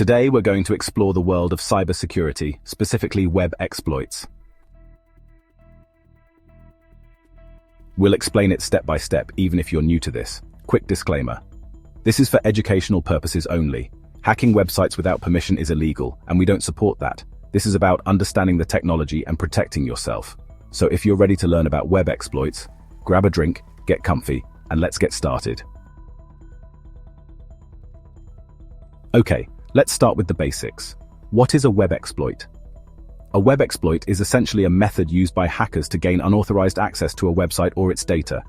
Today we're going to explore the world of cybersecurity, specifically web exploits. We'll explain it step by step, even if you're new to this. Quick disclaimer. This is for educational purposes only. Hacking websites without permission is illegal, and we don't support that. This is about understanding the technology and protecting yourself. So if you're ready to learn about web exploits, grab a drink, get comfy, and let's get started. Okay, let's start with the basics. What is a web exploit? A web exploit is essentially a method used by hackers to gain unauthorized access to a website or its data.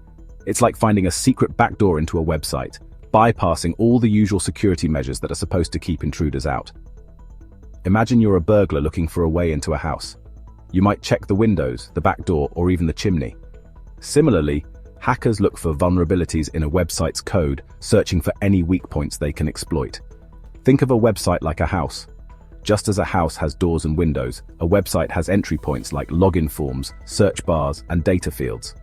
It's like finding a secret backdoor into a website, bypassing all the usual security measures that are supposed to keep intruders out. Imagine you're a burglar looking for a way into a house. You might check the windows, the back door, or even the chimney. Similarly, hackers look for vulnerabilities in a website's code, searching for any weak points they can exploit. Think of a website like a house. Just as a house has doors and windows, a website has entry points like login forms, search bars, and data fields.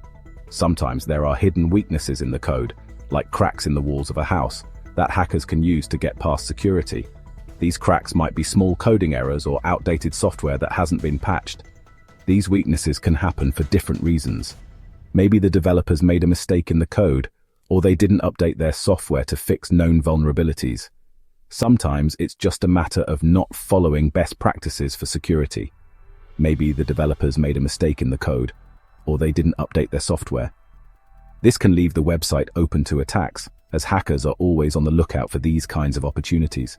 Sometimes there are hidden weaknesses in the code, like cracks in the walls of a house, that hackers can use to get past security. These cracks might be small coding errors or outdated software that hasn't been patched. These weaknesses can happen for different reasons. Maybe the developers made a mistake in the code, or they didn't update their software to fix known vulnerabilities. Sometimes it's just a matter of not following best practices for security. Maybe the developers made a mistake in the code, or they didn't update their software. This can leave the website open to attacks, as hackers are always on the lookout for these kinds of opportunities.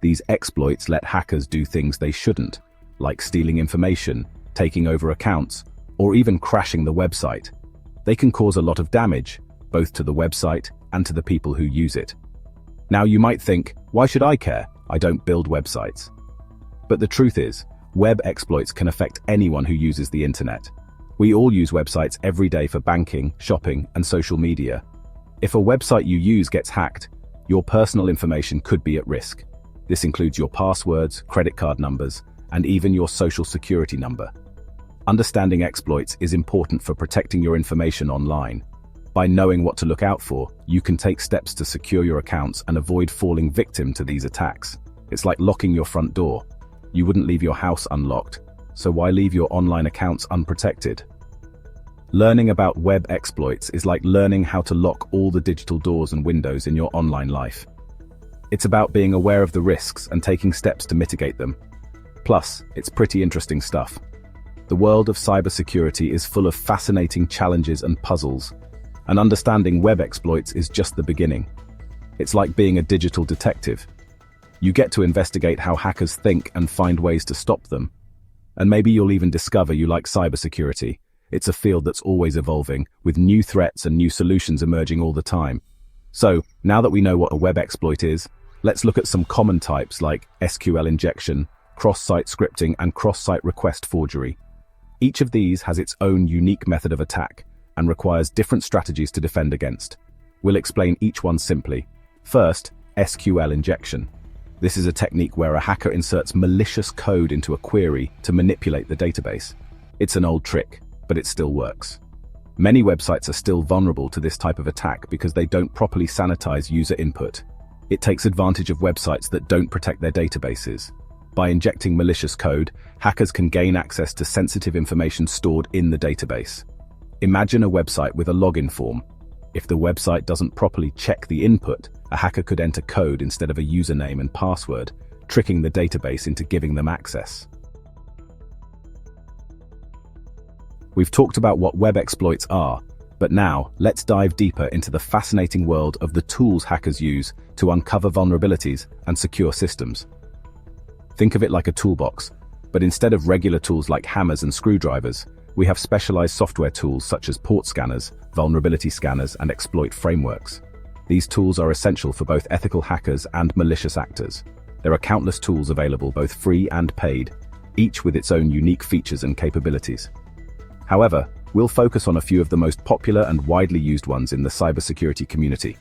These exploits let hackers do things they shouldn't, like stealing information, taking over accounts, or even crashing the website. They can cause a lot of damage, both to the website and to the people who use it. Now you might think, why should I care? I don't build websites. But the truth is, web exploits can affect anyone who uses the internet. We all use websites every day for banking, shopping, and social media. If a website you use gets hacked, your personal information could be at risk. This includes your passwords, credit card numbers, and even your social security number. Understanding exploits is important for protecting your information online. By knowing what to look out for, you can take steps to secure your accounts and avoid falling victim to these attacks. It's like locking your front door. You wouldn't leave your house unlocked, so why leave your online accounts unprotected? Learning about web exploits is like learning how to lock all the digital doors and windows in your online life. It's about being aware of the risks and taking steps to mitigate them. Plus, it's pretty interesting stuff. The world of cybersecurity is full of fascinating challenges and puzzles, and understanding web exploits is just the beginning. It's like being a digital detective. You get to investigate how hackers think and find ways to stop them. And maybe you'll even discover you like cybersecurity. It's a field that's always evolving, with new threats and new solutions emerging all the time. So, now that we know what a web exploit is, let's look at some common types like SQL injection, cross-site scripting, and cross-site request forgery. Each of these has its own unique method of attack and requires different strategies to defend against. We'll explain each one simply. First, SQL injection. This is a technique where a hacker inserts malicious code into a query to manipulate the database. It's an old trick, but it still works. Many websites are still vulnerable to this type of attack because they don't properly sanitize user input. It takes advantage of websites that don't protect their databases. By injecting malicious code, hackers can gain access to sensitive information stored in the database. Imagine a website with a login form. If the website doesn't properly check the input, a hacker could enter code instead of a username and password, tricking the database into giving them access. We've talked about what web exploits are, but now let's dive deeper into the fascinating world of the tools hackers use to uncover vulnerabilities and secure systems. Think of it like a toolbox, but instead of regular tools like hammers and screwdrivers, we have specialized software tools such as port scanners, vulnerability scanners, and exploit frameworks. These tools are essential for both ethical hackers and malicious actors. There are countless tools available, both free and paid, each with its own unique features and capabilities. However, we'll focus on a few of the most popular and widely used ones in the cybersecurity community.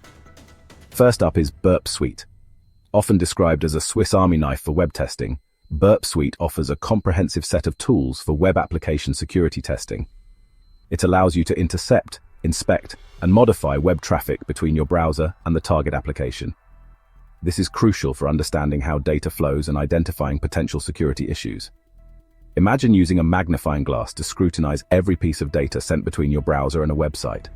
First up is Burp Suite. Often described as a Swiss Army knife for web testing, Burp Suite offers a comprehensive set of tools for web application security testing. It allows you to intercept, inspect, and modify web traffic between your browser and the target application. This is crucial for understanding how data flows and identifying potential security issues. Imagine using a magnifying glass to scrutinize every piece of data sent between your browser and a website.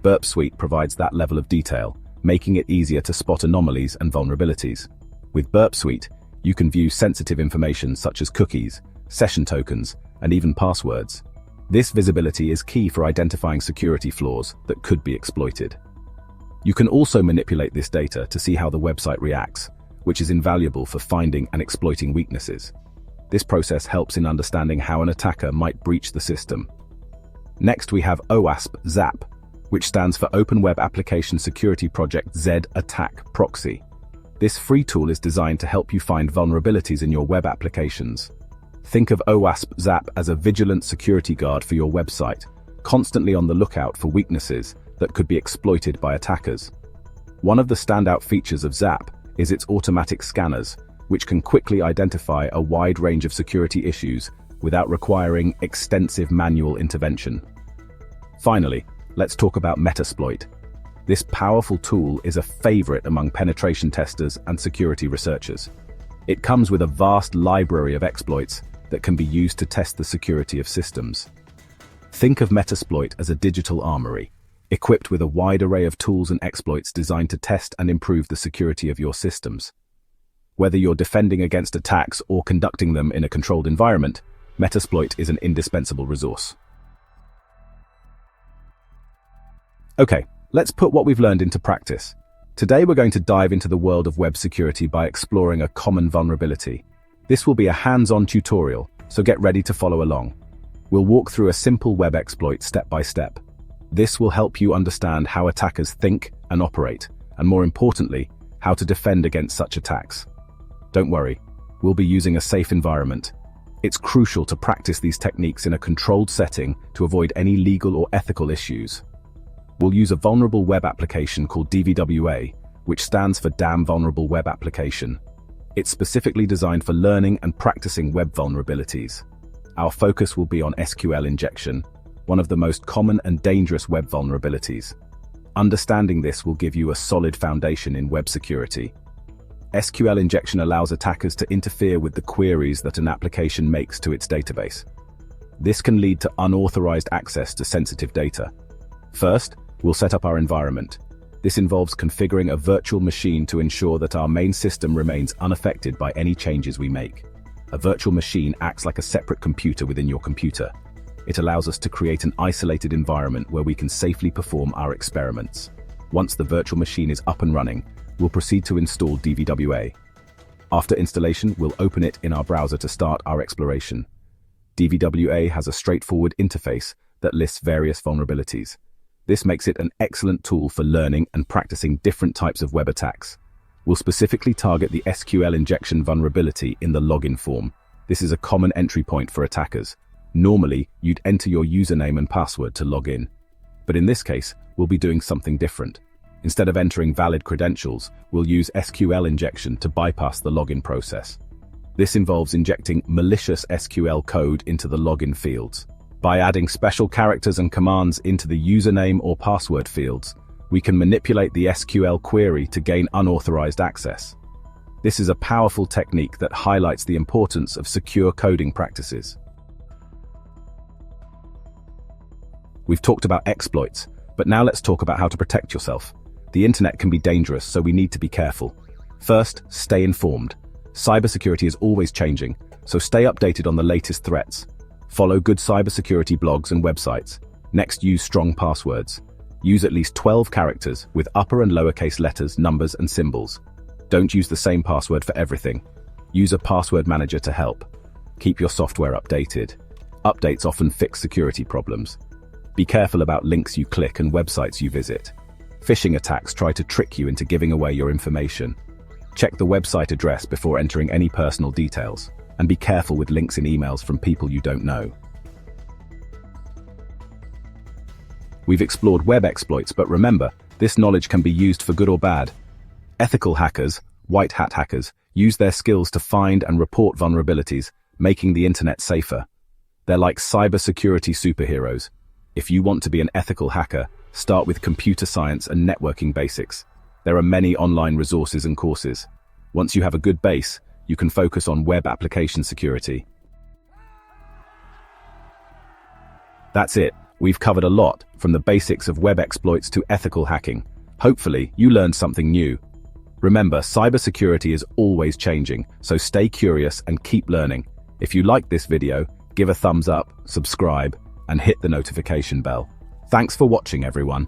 Burp Suite provides that level of detail, making it easier to spot anomalies and vulnerabilities. With Burp Suite, you can view sensitive information such as cookies, session tokens, and even passwords. This visibility is key for identifying security flaws that could be exploited. You can also manipulate this data to see how the website reacts, which is invaluable for finding and exploiting weaknesses. This process helps in understanding how an attacker might breach the system. Next, we have OWASP ZAP, which stands for Open Web Application Security Project Z Attack Proxy. This free tool is designed to help you find vulnerabilities in your web applications. Think of OWASP ZAP as a vigilant security guard for your website, constantly on the lookout for weaknesses that could be exploited by attackers. One of the standout features of ZAP is its automatic scanners, which can quickly identify a wide range of security issues without requiring extensive manual intervention. Finally, let's talk about Metasploit. This powerful tool is a favorite among penetration testers and security researchers. It comes with a vast library of exploits that can be used to test the security of systems. Think of Metasploit as a digital armory, equipped with a wide array of tools and exploits designed to test and improve the security of your systems. Whether you're defending against attacks or conducting them in a controlled environment, Metasploit is an indispensable resource. Okay, let's put what we've learned into practice. Today we're going to dive into the world of web security by exploring a common vulnerability. This will be a hands-on tutorial, so get ready to follow along. We'll walk through a simple web exploit step by step. This will help you understand how attackers think and operate, and more importantly, how to defend against such attacks. Don't worry, we'll be using a safe environment. It's crucial to practice these techniques in a controlled setting to avoid any legal or ethical issues. We'll use a vulnerable web application called DVWA, which stands for Damn Vulnerable Web Application. It's specifically designed for learning and practicing web vulnerabilities. Our focus will be on SQL injection, one of the most common and dangerous web vulnerabilities. Understanding this will give you a solid foundation in web security. SQL injection allows attackers to interfere with the queries that an application makes to its database. This can lead to unauthorized access to sensitive data. First, we'll set up our environment. This involves configuring a virtual machine to ensure that our main system remains unaffected by any changes we make. A virtual machine acts like a separate computer within your computer. It allows us to create an isolated environment where we can safely perform our experiments. Once the virtual machine is up and running, we'll proceed to install DVWA. After installation, we'll open it in our browser to start our exploration. DVWA has a straightforward interface that lists various vulnerabilities. This makes it an excellent tool for learning and practicing different types of web attacks. We'll specifically target the SQL injection vulnerability in the login form. This is a common entry point for attackers. Normally, you'd enter your username and password to log in. But in this case, we'll be doing something different. Instead of entering valid credentials, we'll use SQL injection to bypass the login process. This involves injecting malicious SQL code into the login fields. By adding special characters and commands into the username or password fields, we can manipulate the SQL query to gain unauthorized access. This is a powerful technique that highlights the importance of secure coding practices. We've talked about exploits, but now let's talk about how to protect yourself. The internet can be dangerous, so we need to be careful. First, stay informed. Cybersecurity is always changing, so stay updated on the latest threats. Follow good cybersecurity blogs and websites. Next, use strong passwords. Use at least 12 characters with upper and lowercase letters, numbers, and symbols. Don't use the same password for everything. Use a password manager to help. Keep your software updated. Updates often fix security problems. Be careful about links you click and websites you visit. Phishing attacks try to trick you into giving away your information. Check the website address before entering any personal details, and be careful with links in emails from people you don't know. We've explored web exploits, but remember, this knowledge can be used for good or bad. Ethical hackers, white hat hackers, use their skills to find and report vulnerabilities, making the internet safer. They're like cybersecurity superheroes. If you want to be an ethical hacker, start with computer science and networking basics. There are many online resources and courses. Once you have a good base, you can focus on web application security. That's it. We've covered a lot, from the basics of web exploits to ethical hacking. Hopefully, you learned something new. Remember, cybersecurity is always changing, so stay curious and keep learning. If you liked this video, give a thumbs up, subscribe, and hit the notification bell. Thanks for watching, everyone.